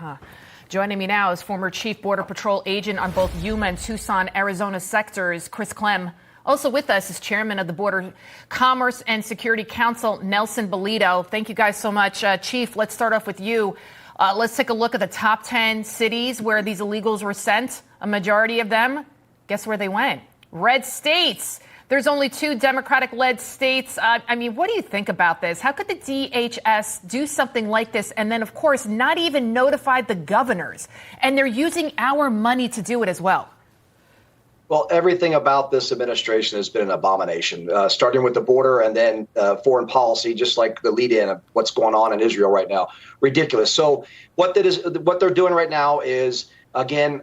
huh? Joining me now is former Chief Border Patrol agent on both Yuma and Tucson, Arizona sectors, Clem. Also with us is Chairman of the Border Commerce and Security Council, Nelson Balido. Thank you guys so much. Chief, let's start off with you. Let's take a look at the top 10 cities where these illegals were sent. A majority of them, guess where they went? Red states. There's only 2 Democratic-led states. I mean, what do you think about this? How could the DHS do something like this and then, of course, not even notify the governors? And they're using our money to do it as well. Well, everything about this administration has been an abomination, starting with the border and then foreign policy, just like the lead in of what's going on in Israel right now. Ridiculous. So what they're doing right now is, again,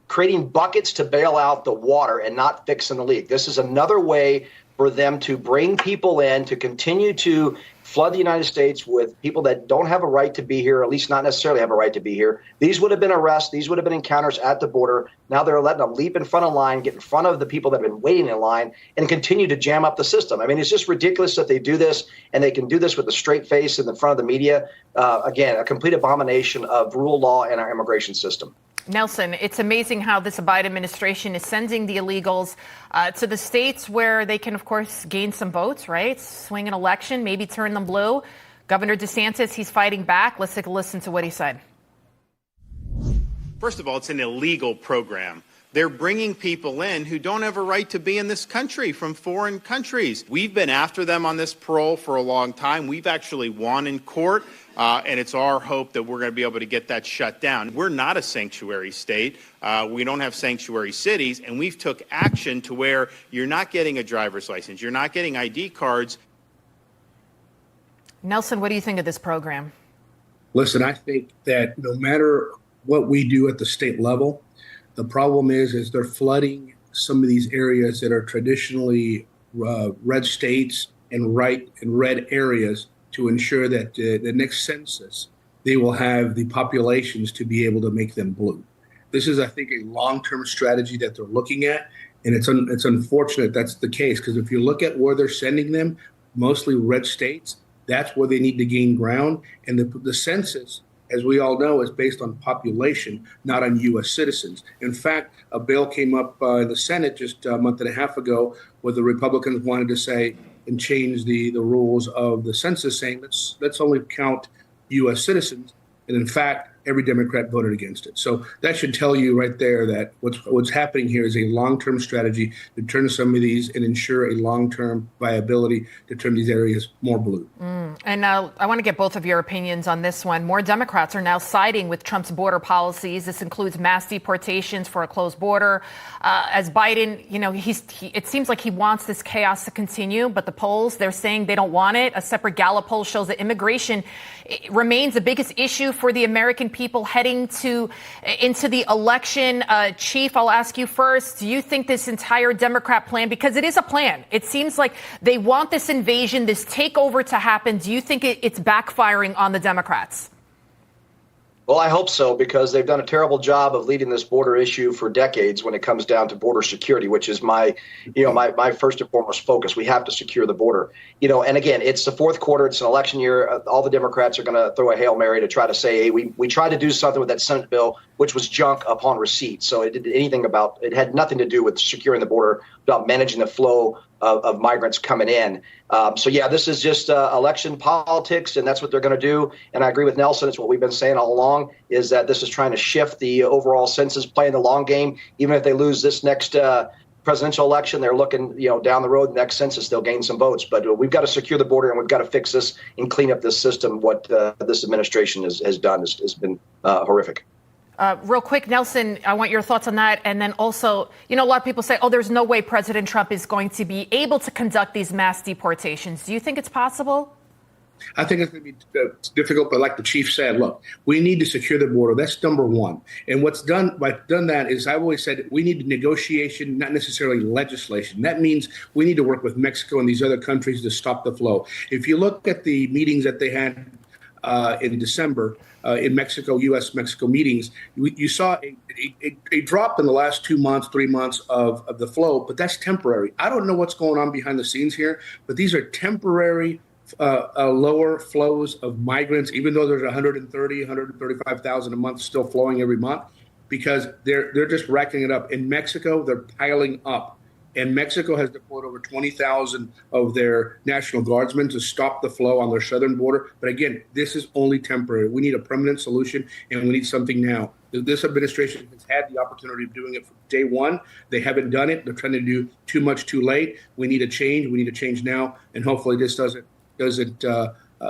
creating buckets to bail out the water and not fixing the leak. This is another way for them to bring people in to continue to flood the United States with people that don't have a right to be here, or at least not necessarily have a right to be here. These would have been arrests. These would have been encounters at the border. Now they're letting them leap in front of line, get in front of the people that have been waiting in line, and continue to jam up the system. I mean, it's just ridiculous that they do this, and they can do this with a straight face in the front of the media. Again, a complete abomination of rule of law and our immigration system. Nelson, it's amazing how this Biden administration is sending the illegals to the states where they can, of course, gain some votes, right? Swing an election, maybe turn them blue. Governor DeSantis, he's fighting back. Let's take a listen to what he said. First of all, it's an illegal program. They're bringing people in who don't have a right to be in this country from foreign countries. We've been after them on this parole for a long time. We've actually won in court. And it's our hope that we're going to be able to get that shut down. We're not a sanctuary state. We don't have sanctuary cities. And we've took action to where you're not getting a driver's license. You're not getting ID cards. Nelson, what do you think of this program? Listen, I think that no matter what we do at the state level, the problem is they're flooding some of these areas that are traditionally red states and red areas to ensure that the next census, they will have the populations to be able to make them blue. This is, I think, a long-term strategy that they're looking at, and it's unfortunate that's the case, because if you look at where they're sending them, mostly red states, that's where they need to gain ground. And the census, as we all know, is based on population, not on U.S. citizens. In fact, a bill came up in the Senate just a month and a half ago where the Republicans wanted to say and change the rules of the census, saying let's only count U.S. citizens. And in fact, every Democrat voted against it. So that should tell you right there that what's happening here is a long-term strategy to turn some of these and ensure a long-term viability to turn these areas more blue. And now I want to get both of your opinions on this one. More Democrats are now siding with Trump's border policies. This includes mass deportations for a closed border. As Biden, it seems like he wants this chaos to continue, but the polls, they're saying they don't want it. A separate Gallup poll shows that immigration remains the biggest issue for the American people heading into the election. Chief, I'll ask you first. Do you think this entire Democrat plan, because it is a plan, it seems like they want this invasion, this takeover to happen. Do you think it's backfiring on the Democrats? Well, I hope so, because they've done a terrible job of leading this border issue for decades when it comes down to border security, which is my first and foremost focus. We have to secure the border. And again, it's the fourth quarter. It's an election year. All the Democrats are going to throw a Hail Mary to try to say, hey, we tried to do something with that Senate bill, which was junk upon receipt. So it had nothing to do with securing the border, about managing the flow of migrants coming in. This is just election politics, and that's what they're going to do. And I agree with Nelson. It's what we've been saying all along, is that this is trying to shift the overall census, playing the long game. Even if they lose this next presidential election, they're looking, down the road, next census, they'll gain some votes. But we've got to secure the border, and we've got to fix this and clean up this system. What this administration has done has been horrific. Real quick, Nelson, I want your thoughts on that. And then also, a lot of people say, there's no way President Trump is going to be able to conduct these mass deportations. Do you think it's possible? I think it's going to be difficult, but like the chief said, look, we need to secure the border. That's number one. And what's done that is, I've always said, we need negotiation, not necessarily legislation. That means we need to work with Mexico and these other countries to stop the flow. If you look at the meetings that they had in December in Mexico, U.S.-Mexico meetings, you saw a drop in the last 2 months, 3 months of the flow, but that's temporary. I don't know what's going on behind the scenes here, but these are temporary lower flows of migrants, even though there's 135,000 a month still flowing every month, because they're just racking it up. In Mexico, they're piling up. And Mexico has deployed over 20,000 of their National Guardsmen to stop the flow on their southern border. But again, this is only temporary. We need a permanent solution, and we need something now. This administration has had the opportunity of doing it from day one. They haven't done it. They're trying to do too much too late. We need a change. We need a change now. And hopefully this doesn't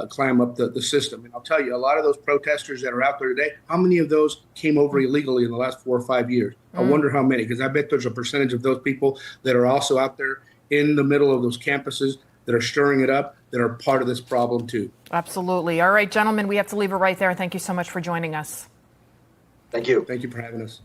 climb up the system. And I'll tell you, a lot of those protesters that are out there today, how many of those came over illegally in the last 4 or 5 years? I wonder how many, because I bet there's a percentage of those people that are also out there in the middle of those campuses that are stirring it up, that are part of this problem too. Absolutely. All right, gentlemen, we have to leave it right there. Thank you so much for joining us. Thank you. Thank you for having us.